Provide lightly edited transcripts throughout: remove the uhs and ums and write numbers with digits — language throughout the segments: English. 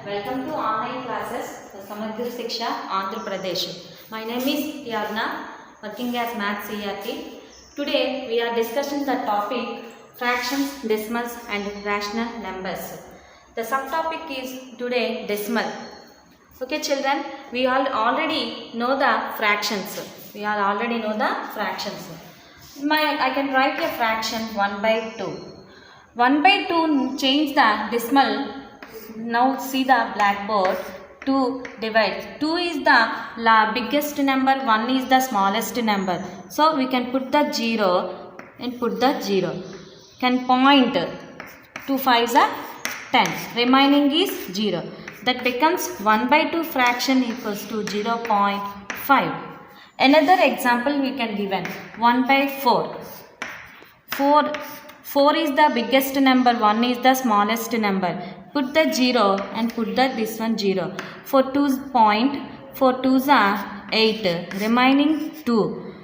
welcome to online classes for Samagr Shiksha, Andhra Pradesh. My name is Yagna, working as Maths CRT. Today we are discussing the topic fractions, decimals and rational numbers. The subtopic is today decimal. Okay children, we all already know the fractions. I can write a fraction 1 by 2. 1 by 2 change the decimal. Now see the blackboard. 2 divides. 2 is the biggest number, 1 is the smallest number. So we can put the 0 and put the 0. Can point. 2 5s are 10. Remaining is 0. That becomes 1 by 2 fraction equals to 0.5. Another example we can given. 1 by 4. 4 is the biggest number, 1 is the smallest number. Put the 0 and put this one 0. 4 2's point, 4 2's are 8. Remaining 2.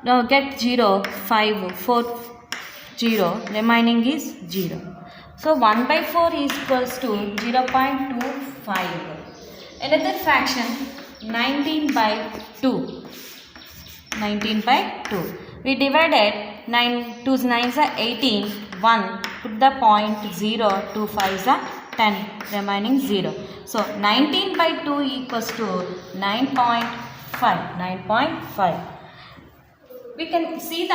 Now get 0, 5, 4, 0. Remaining is 0. So 1 by 4 is equals to 0.25. Another fraction 19 by 2. 19 by 2. We divided 9 2's 9's are 18. 1. Put the point 0. 2 5's are 10. Remaining 0. So 19 by 2 equals to 9.5. 9.5. We can see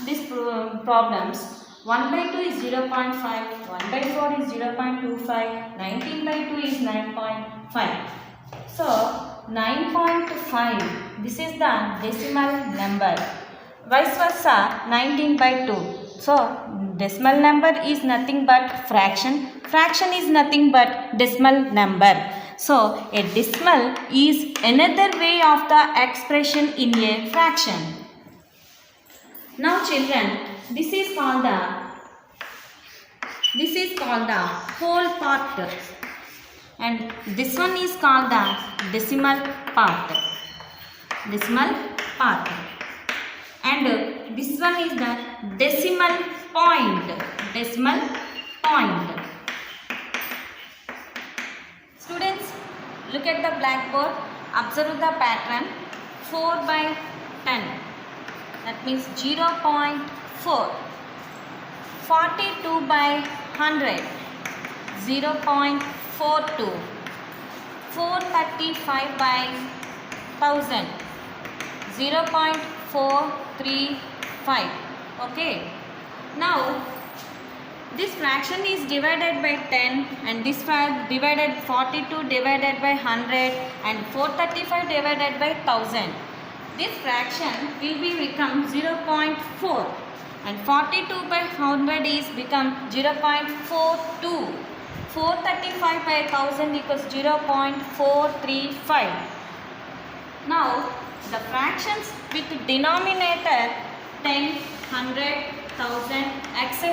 these problems. 1 by 2 is 0.5. 1 by 4 is 0.25. 19 by 2 is 9.5. So 9.5. This is the decimal number. Vice versa 19 by 2. So decimal number is nothing but fraction. Fraction is nothing but decimal number. So a decimal is another way of the expression in a fraction. Now children, this is called the whole part, and this one is called the decimal part. Decimal part. And this one is the decimal point. Decimal point. Students, look at the blackboard. Observe the pattern. 4 by 10. That means 0.4. 42 by 100. 0.42. 435 by 1000. 0.435. Okay. Now this fraction is divided by 10 and this divided 42 divided by 100 and 435 divided by 1000. This fraction will become 0.4 and 42 by 100 is become 0.42. 435 by 1000 equals 0.435. Now the fractions with denominator 10, 100, 1000, etc.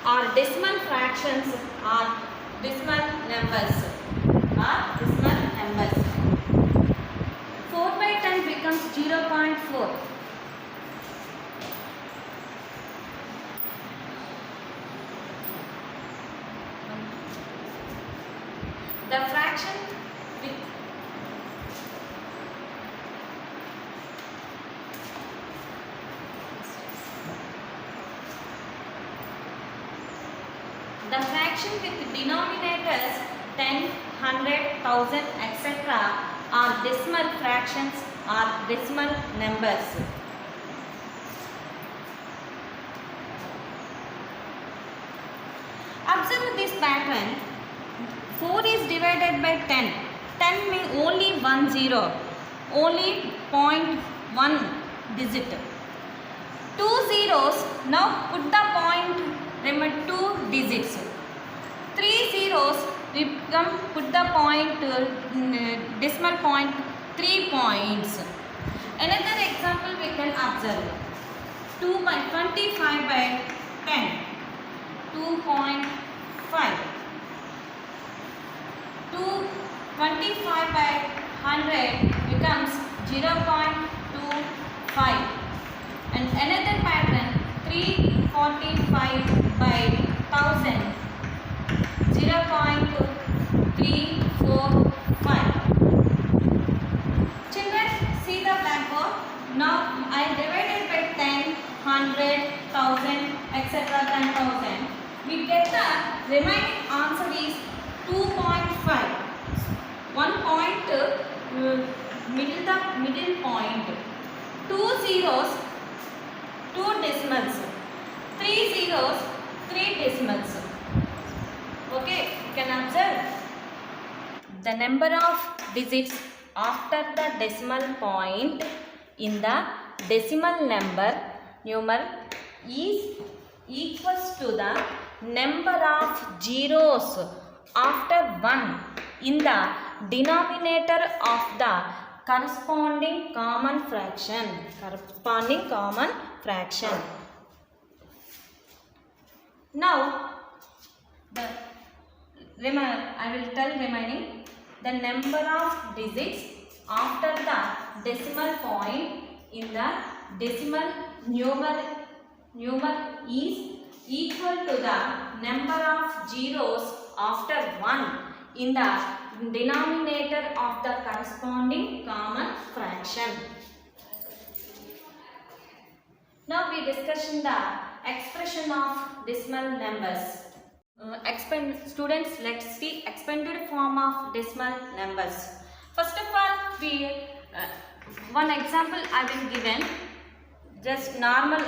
are decimal fractions, are decimal numbers. 4 by 10 becomes 0.4. The fraction with denominators 10, 100, 1000, etc. are decimal fractions, are decimal numbers. Observe this pattern. 4 is divided by 10. 10 means only 1 0. Only 0.1 digit. 2 zeros. Now put the point. Remember 2 digits. 3 zeros. Put the point. Decimal point. 3 points. Another example we can observe. 2 by 25 by 10. 2.5. 225 by 100 becomes 0.25. And another pattern 345 by 1000 0.25. etc. 10,000. We get the remaining answer is 2.5. 1 point middle point. 2 zeros, 2 decimals. 3 zeros, 3 decimals. Okay, you can observe. The number of digits after the decimal point in the decimal number numeral is equals to the number of zeros after 1 in the denominator of the corresponding common fraction. Now, I will tell remaining. The number of digits after the decimal point in the decimal numeral is equal to the number of zeros after 1 in the denominator of the corresponding common fraction. Now we discussion the expression of decimal numbers. Students, let's see expanded form of decimal numbers. First of all, one example I will given. Just normal,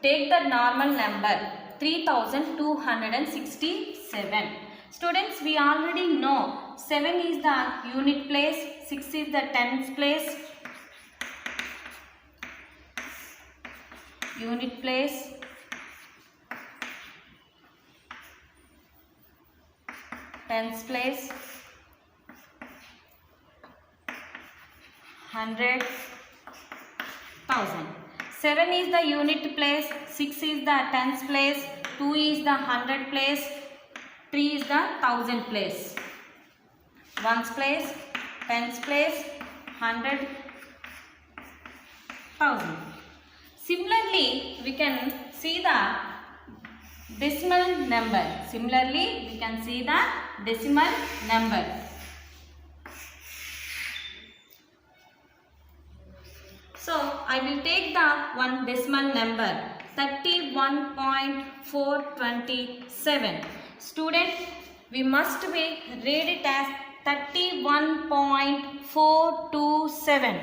take the normal number 3267. Students, we already know 7 is the unit place, 6 is the tens place, tens place, 100, 1000. 7 is the unit place, 6 is the tens place, 2 is the 100 place, 3 is the 1000 place. Ones place, tens place, 100, 1000. Similarly, we can see the decimal number. So, I will take the one decimal number 31.427. Student, we must read it as 31.427.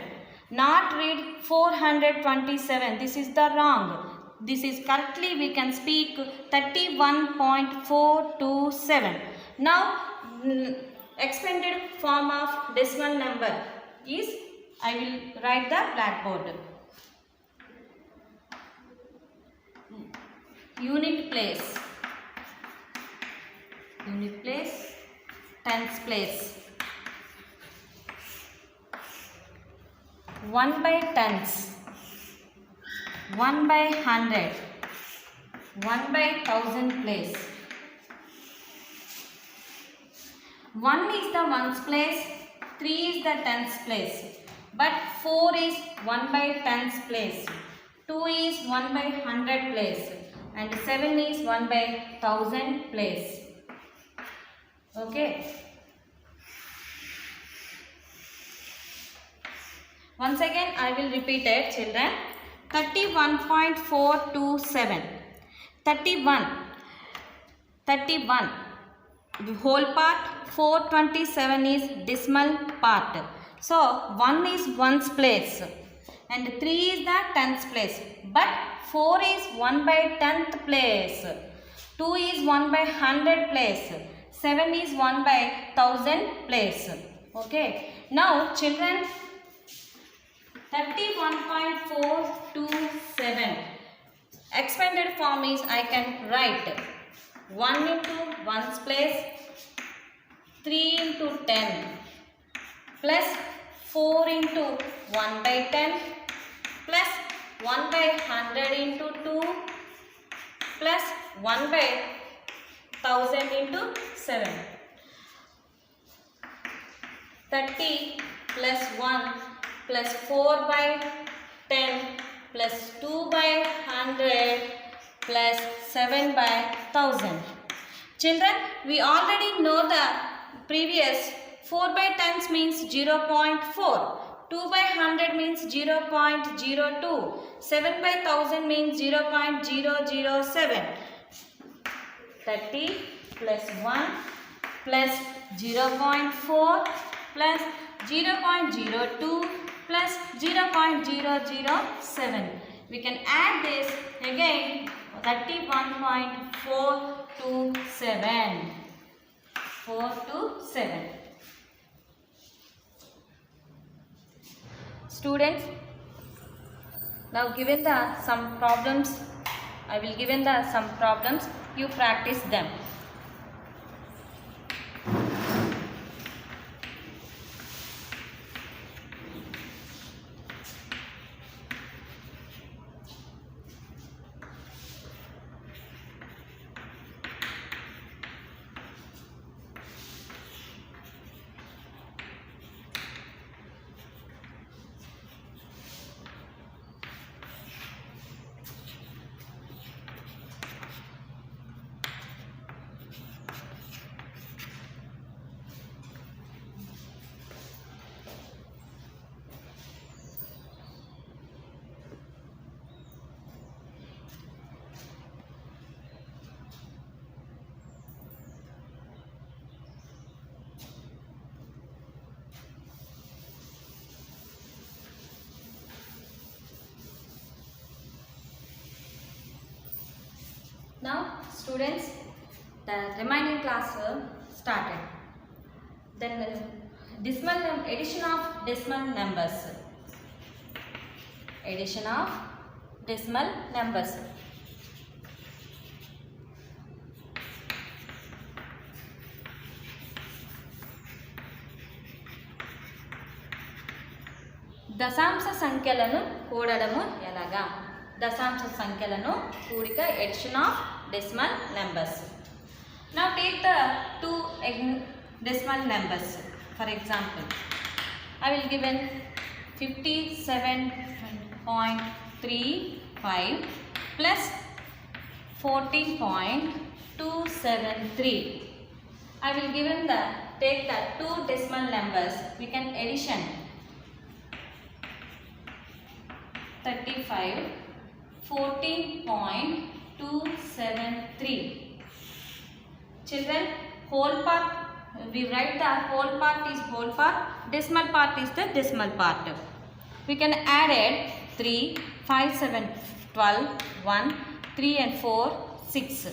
Not read 427. This is the wrong. This is correctly we can speak 31.427. Now, expanded form of decimal number is, I will write the blackboard. Unit place, tens place. 1 by tens, 1 by 100, 1 by 1000 place. 1 is the ones place, 3 is the tens place, but 4 is 1 by tens place, 2 is 1 by 100 place, and 7 is 1 by 1000 place. Okay. Once again, I will repeat it, children. 31.427. 31. The whole part. 427 is decimal part. So, 1 is ones place. And 3 is the tens place. But 4 is 1 by 10th place. 2 is 1 by 100 place. 7 is 1 by 1000 place. Okay. Now, children, 31.427. Expanded form is, I can write 1 into ones place, 3 into 10, plus 4 into 1 by 10, plus 1 by 100 into 2, plus 1 by 1000 into 7. 30 plus 1 plus 4 by 10 plus 2 by 100 plus 7 by 1000. Children, we already know the previous 4 by 10s means 0.4. 2 by 100 means 0.02. 7 by 1000 means 0.007. 30 plus 1 plus 0.4 plus 0.02 plus 0.007. We can add this again. 31.427. 427. Students, now given the some problems, I will given the some problems, you practice them. Now students, the remaining class started. Then addition of decimal numbers. Addition of decimal numbers. దశాంశ సంఖ్యలను కూడడము ఎలాగా? దశాంశ సంఖ్యలను కూడిక, addition of decimal numbers. Now take the two decimal numbers. For example, I will given 57.35 plus 40.273. I will given the take the two decimal numbers. We can addition 35 14.273. Children, whole part, we write the whole part is whole part, decimal part is the decimal part. We can add it 3, 5, 7, 12, 1, 3 and 4, 6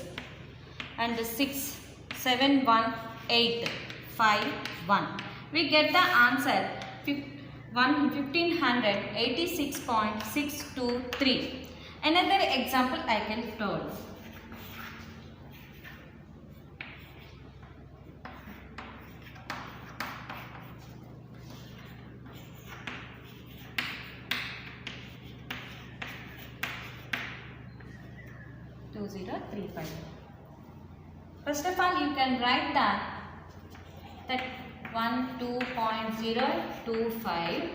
and 6, 7, 1, 8, 5, 1. We get the answer 1586.623. Another example I can tell. First of all, you can write that 12.025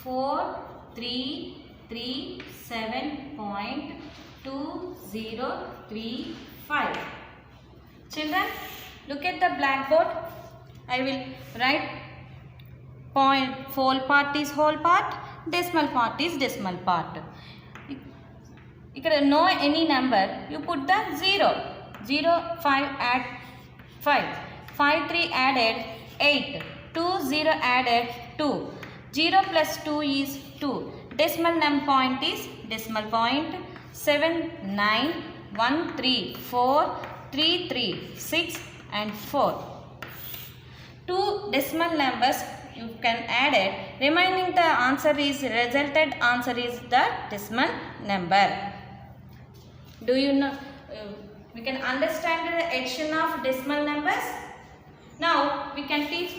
4337.2035. Children, look at the blackboard. I will write whole part is whole part, decimal part is decimal part. Ikkada no any number, you put the 0. 0, 5 add 5. 5, 3 added 8. 2, 0 added 2. 0 plus 2 is 2. Decimal point is decimal point 7, 9, 1, 3, 4, 3, 3, 6 and 4. 2 decimal numbers you can add it. Remaining the answer is resulted answer is the decimal number. Do you know? We can understand the addition of decimal numbers. Now we can teach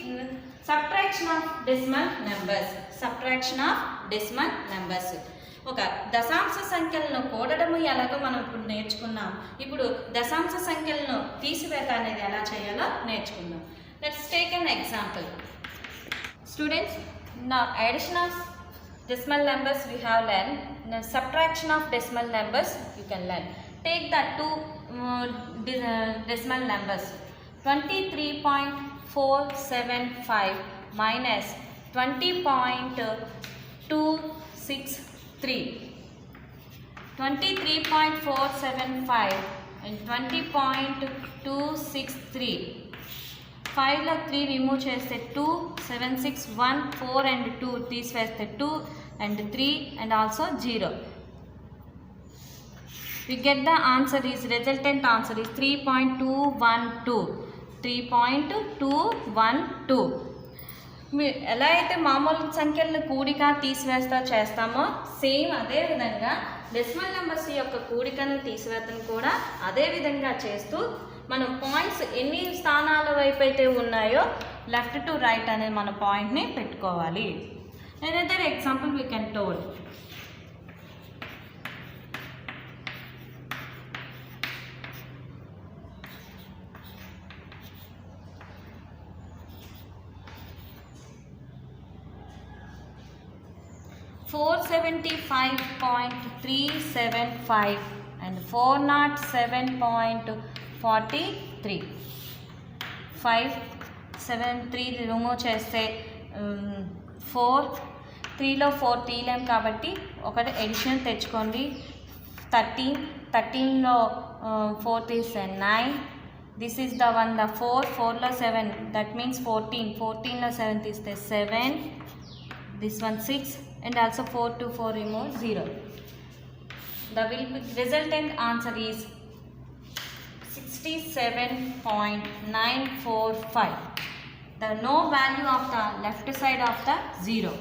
subtraction of decimal numbers. Subtraction of decimal numbers. ఒక దశాంశ సంఖ్యలను కూడడము ఎలాగో మనం ఇప్పుడు నేర్చుకున్నాం. ఇప్పుడు దశాంశ సంఖ్యలను తీసివేత అనేది ఎలా చేయాలో నేర్చుకుందాం. Let's take an example. Students, now addition of decimal numbers we have learned. Now subtraction of decimal numbers you can learn. Take the two decimal numbers. 23.475 minus 20.263, 23.475 and 20.263. 5లో 3 remove చేస్తే 2, 7, 6, 1, 4 and 2 తీసివేస్తే 2 and 3 and also 0. We get the answer is, resultant answer is 3.212. 3.212. ఎలా అయితే మామూలు సంఖ్యలను కూడిక తీసివేస్తా చేస్తామో same అదే విధంగా డెసిమల్ నెంబర్స్ యొక్క కూడికను తీసివేతను కూడా అదే విధంగా చేస్తూ మనం పాయింట్స్ ఎన్ని స్థానాల వైపు అయితే ఉన్నాయో లెఫ్ట్ టు రైట్ అనే మన పాయింట్ని పెట్టుకోవాలి. Another example we can told. $475.375 and 407.43. 5, 7, 3 remove చేస్తే 4, 3లో 4 తీయలేం కాబట్టి ఒకటి ఎడిషన్ తెచ్చుకోండి. 13లో 4 తీస్తే 9. This is the one, the 4లో 7, దట్ మీన్స్ 14లో 7 తీస్తే 7. This one 6 and also 4 to 4 remove 0. The resultant answer is 67.945. The no value of the left side of the 0.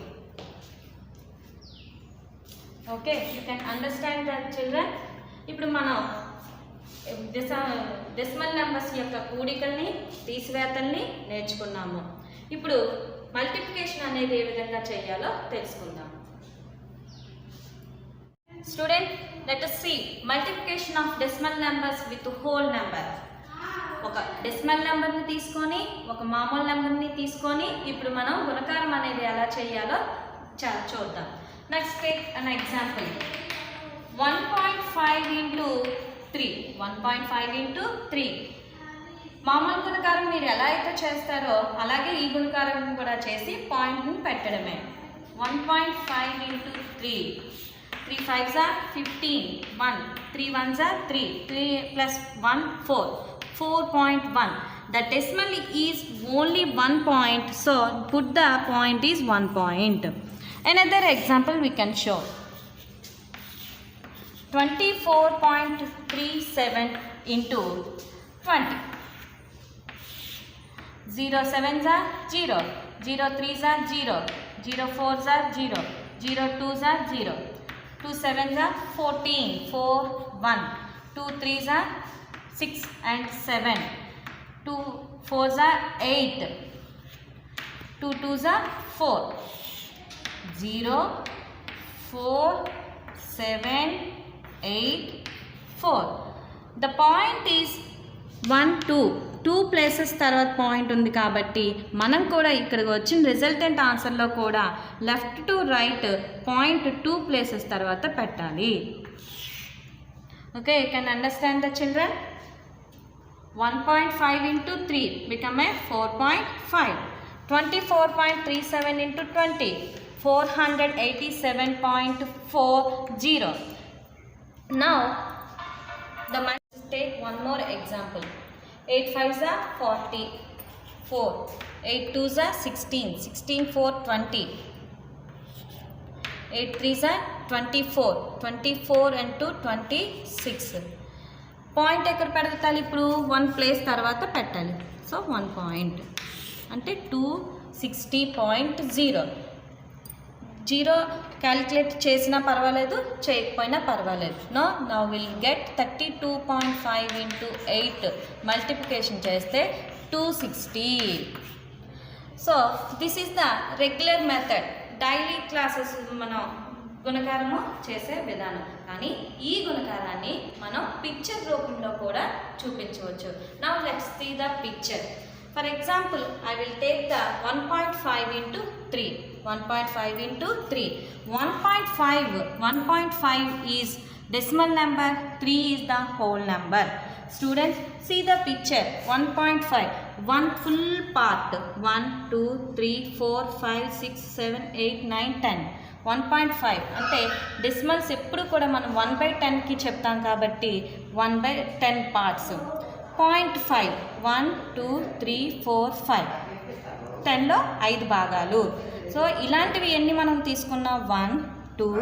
Okay, you can understand that, children. ఇప్పుడు మనం decimal numbers యొక్క కూడికల్ని తీసివేతల్ని నేర్చుకున్నాము. ఇప్పుడు multiplication అనేది ఏ విధంగా చేయాలో తెలుసుకుందాం. Student, let us see multiplication of decimal numbers with whole number. ఒక డెసిమల్ నెంబర్ని తీసుకొని ఒక మామూలు నెంబర్ని తీసుకొని ఇప్పుడు మనం గుణకారం అనేది ఎలా చేయాలో చూద్దాం. Next take an example. 1.5 into 3. 1.5 into 3. మామూలు గుణకారం మీరు ఎలా అయితే చేస్తారో అలాగే ఈ గుణకారం కూడా చేసి పాయింట్ని పెట్టడమే. 1.5 into 3. 3 5s are 15. 1. 3 1s are 3. 3 plus 1 4. 4.1. The decimal is only 1 point, so put the point is 1 point. Another example we can show. 24.37 into 20. 0 7s are 0. 0 3s are 0. 0 4s are 0. 0 2s are 0. 2 7s are 14. 4 1. 2 3s are 6 and 7. 2 4s are 8. 2 2s are 4. 0 4 7 8 4. The point is 1 2. 2 places తర్వాత point ఉంది కాబట్టి మనం కూడా ఇక్కడికి వచ్చిన resultant ఆన్సర్లో కూడా left to right point 2 places తర్వాత పెట్టాలి. Okay, you can understand the children. 1.5 into 3 become a 4.5. 24.37 into 20. 487.40. Now, the take one more example. 8 5s are 44. 8 2s are 16. 16 4 20. 8 3s are 24. 24 and 2 26. Point ఎక్కడ పెడతాలి? ఇప్పుడు 1 ప్లేస్ తర్వాత పెట్టాలి. So 1 point అంటే 260.0. 0 calculate చేసినా పర్వాలేదు, చేయకపోయినా పర్వాలేదు. Now will get 32.5 into 8 multiplication చేస్తే 260. So this is the regular method. Daily classes మనం గుణకారము చేసే విధానం. కానీ ఈ గుణకారాన్ని మనం పిక్చర్ రూపంలో కూడా చూపించవచ్చు. Now let's see the picture. For example, I will take the 1.5 into 3. 1.5 into 3. 1.5 is decimal number, 3 is the whole number. Students, see the picture. 1.5. one full part 1 2 3 4 5 6 7 8 9 10 1.5 అంటే డెసిమల్స్ ఎప్పుడు కూడా మనం 1/10కి చెప్తాం కాబట్టి 1/10 పార్ట్స్. 0.5 1 2 3 4 5 10లో 5 భాగాలు. సో ఇలాంటివి ఎన్ని మనం తీసుకున్నాం 1 2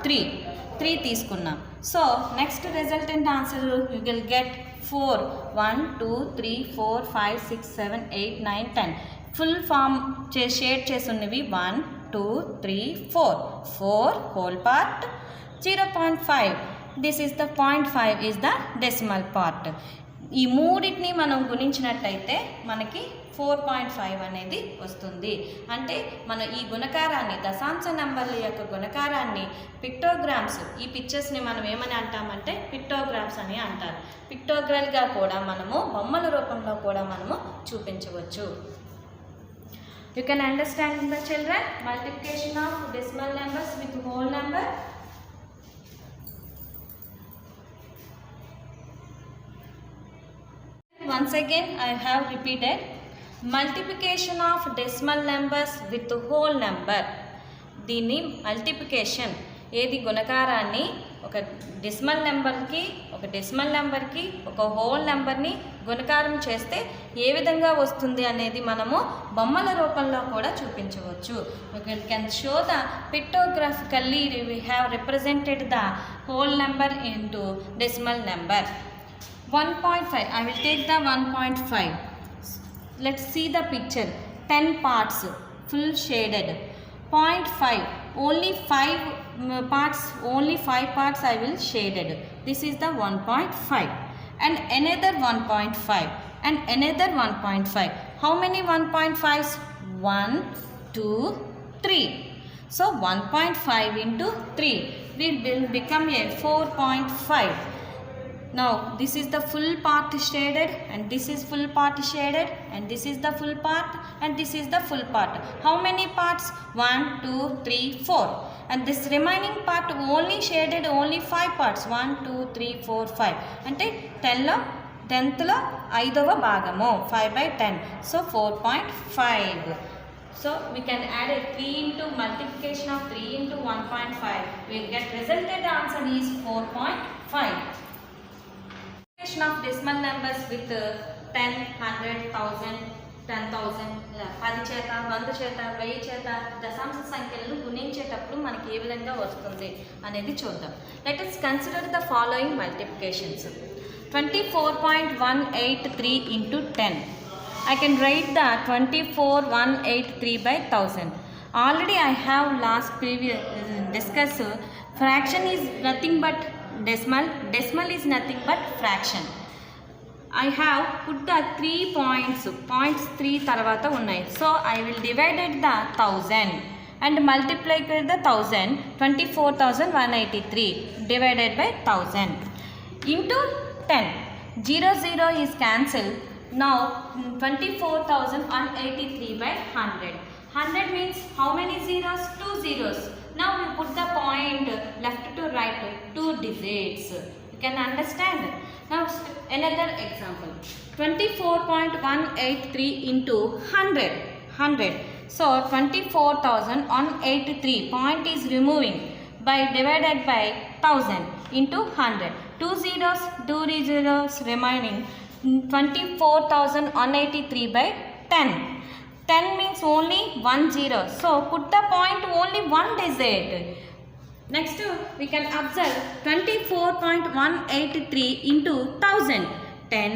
3 తీసుకున్నాం. So next resultant answer you will get 4 1 2 3 4 5 6 7 8 9 10 full form shade చేసి ఉన్నవి 1 2 3 4 whole part 0.5. This is the 0.5 is the decimal part. ఈ మూడింటిని మనం గుణించినట్టయితే మనకి 4.5 అనేది వస్తుంది. అంటే మనం ఈ గుణకారాన్ని దశాంశ నెంబర్ల యొక్క గుణకారాన్ని పిక్టోగ్రామ్స్, ఈ పిక్చర్స్ని మనం ఏమని అంటామంటే పిక్టోగ్రామ్స్ అని అంటారు. పిక్టోగ్రల్గా కూడా మనము బొమ్మల రూపంలో కూడా మనము చూపించవచ్చు. You can understand the children multiplication of decimal numbers with whole number. Once again I have repeated multiplication of decimal numbers with whole number. దీన్ని మల్టిప్లికేషన్ ఏది గుణకారాన్ని ఒక డెసిమల్ నెంబర్కి ఒక హోల్ నెంబర్ని గుణకారం చేస్తే ఏ విధంగా వస్తుంది అనేది మనము బొమ్మల రూపంలో కూడా చూపించవచ్చు. We can show the pictographically we have represented the whole number into decimal number. 1.5 I will take the 1.5. Let's see the picture. 10 parts full shaded. 0.5 only 5 parts I will shaded. This is the 1.5 and another 1.5 and another 1.5. How many 1.5s? 1 2 3. So 1.5 into 3 will become a 4.5. Now this is the full part shaded and this is full part shaded and this is the full part and this is the full part. How many parts? 1 2 3 4 and this remaining part only shaded only 5 parts. 1 2 3 4 5 అంటే 10th లో 5వ భాగము 5/10. So 4.5. So we can add a 3 into multiplication of 3 into 1.5. We will get resulted answer is 4.5. Of decimal numbers with 10, 100, 1000, 10,000, 10 చేత 100 చేత 1000 చేత దశాంశ సంఖ్యలను గుణించేటప్పుడు మనకి ఏ విధంగా వస్తుంది అనేది చూద్దాం. Let us consider the following multiplications. 24.183 into 10. I can write the 24,183 by 1000. Already I have discussed fraction is nothing but decimal is nothing but fraction. I have put the 3 points 3 tarvata unnai. So I will divide the 1000 and multiply the 1000. 24,183 divided by 1000 into 10. 0 is cancelled. Now 24,183 by 100. 100 means how many zeros? 2 zeros. Now we put the point left to right 2 digits. You can understand. Now another example. 24.183 into 100. So 24,183 point is removing by divided by 1000 into 100. 2 zeros remaining. 24,183 by 10. 10 means only 1 0. So put the point only one digit. Next we can observe 24.183 into 1000. 10,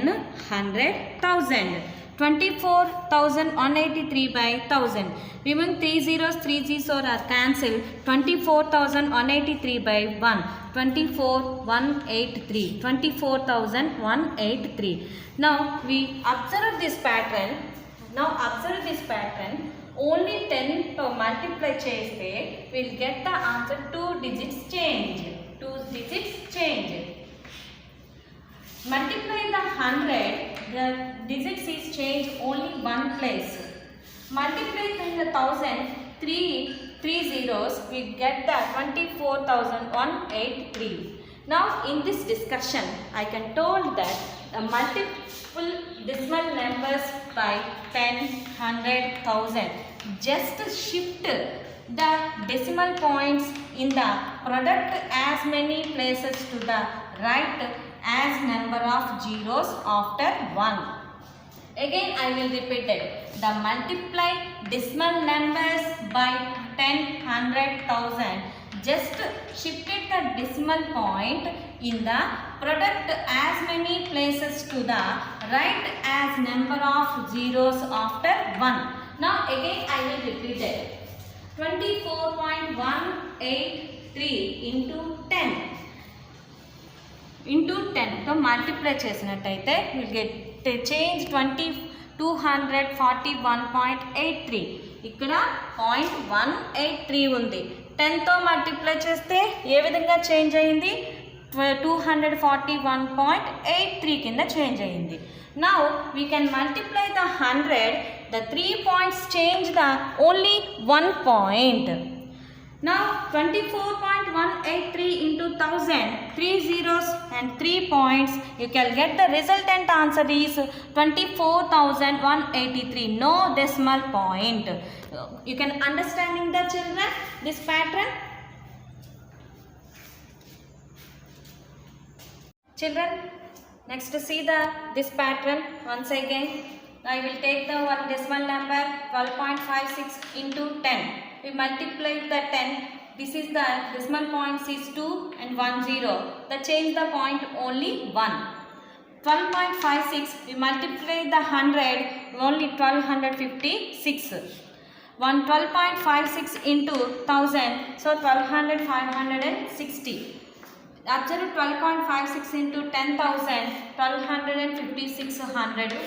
100, 1000. 24,183 by 1000. Remember 3 zeros are cancelled. 24,183 by 1. 24,183. 24,183. Now we observe this pattern. Only 10 to multiply cheste we'll get the answer 2 digits change. Multiply the 100, the digits is changed only one place. Multiply the 1000, 3 zeros, we get the 24,183. Now in this discussion I can told that the multiple decimal numbers by 10, 100, 1000. Just shift the decimal points in the product as many places to the right as number of zeros after 1. Again I will repeat it. The multiply decimal numbers by 10, 100, 1000. Just shifted the decimal point in the product as many places to the right as number of zeros after 1. Now again I will repeat it. 24.183 into 10 into 10 తో multiply చేసినట్టయితే will get change 241.83. ఇక్కడ 0.183 ఉంది. 10తో multiply చేస్తే ఏ విధంగా change అయింది? 241.83 కింద change అయింది. Now we can multiply the 100. The 3 points change the only 1 point. Now 24.183 into 1000, 3 zeros and 3 points. You can get the resultant answer is 24,183. No decimal point. You can understanding the children this pattern. Children, next see this pattern once again. I will take the one decimal number 12.56 into 10. We multiply the 10. This is the decimal points is 2 and 1 0. The change the point only 1. 12.56 we multiply the 100 only 1256. 12.56 into 1000 so 1200 560. Observe 12.56 into 10,000, 1256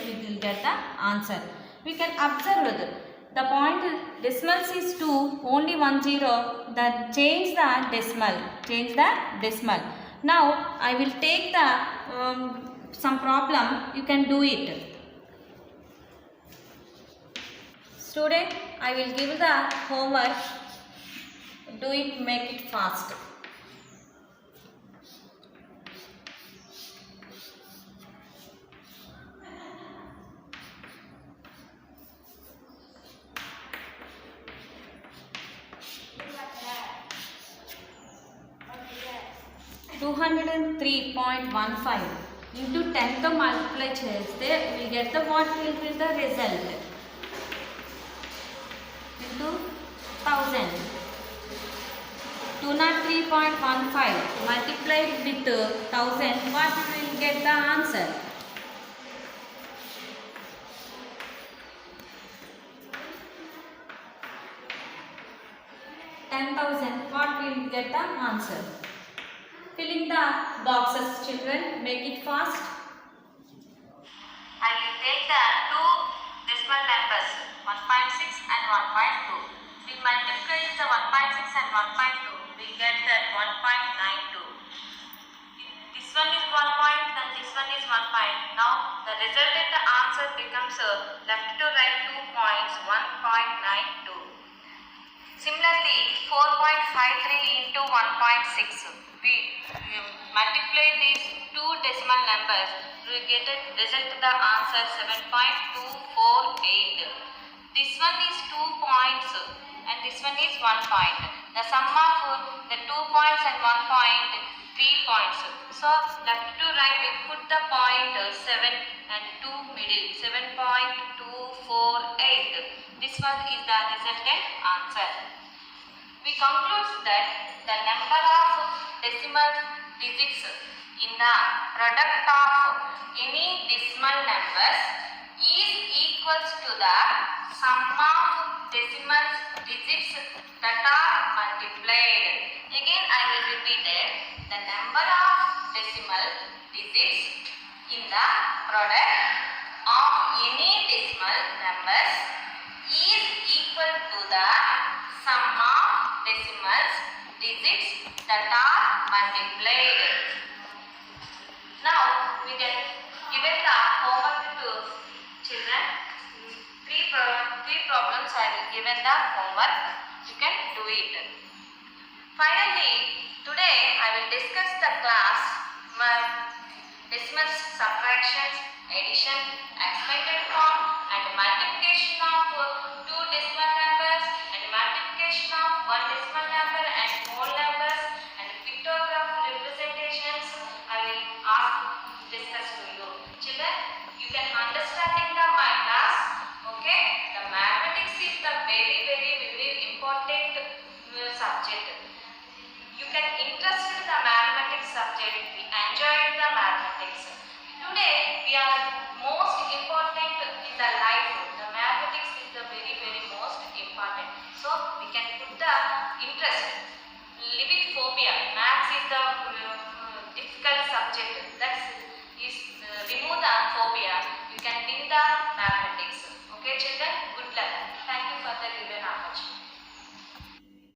we will get the answer. We can observe the point decimals is 2, only 1 0, that change the decimal. Now I will take the some problem, you can do it. Student, I will give the homework, do it, make it fast. 203.15 into 10 తో multiply చేస్తే we get the what will be the result into 1000. 203.15 multiplied with 1000, what will get the answer? What will get the answer? Fill in the boxes, children. Make it fast. I will take the two decimal numbers 1.6 and 1.2. We multiply the 1.6 and 1.2. We get that 1.92. This one is 1 point and this one is 1 point. Now the resultant answer becomes left to right 2 points 1.92. Similarly, 4.53 into 1.6. We multiply these two decimal numbers. We get a result the answer 7.248. This one is 2 points and this one is 1 point. The sum of the 2 points and 1 point 3 points. So left to right we put the point 7 and 2 middle 7.248. This one is the resultant answer. We conclude that the number of decimal digits in the product of any decimal numbers is equals to the sum of decimal digits that are multiplied. Again I will repeat it. The number of decimal digits in the product of any decimal numbers is equal to the sum of decimal digits that are multiplied. Now we can given the homework to children. Three problems I will given the homework. You can do it. Finally, today I will discuss the class decimals, subtractions, addition, expanded form, and multiplication of two decimal numbers, and multiplication of one decimal number and whole numbers, and pictograph representations. I will discuss to you. Children, you can understand in my class. Okay, the mathematics is the very important subject. You can interest in the mathematics subject. We enjoyed the mathematics. Today we are most important in the life. The mathematics is the very most important. So we can put the interest. Limit phobia. Maths is the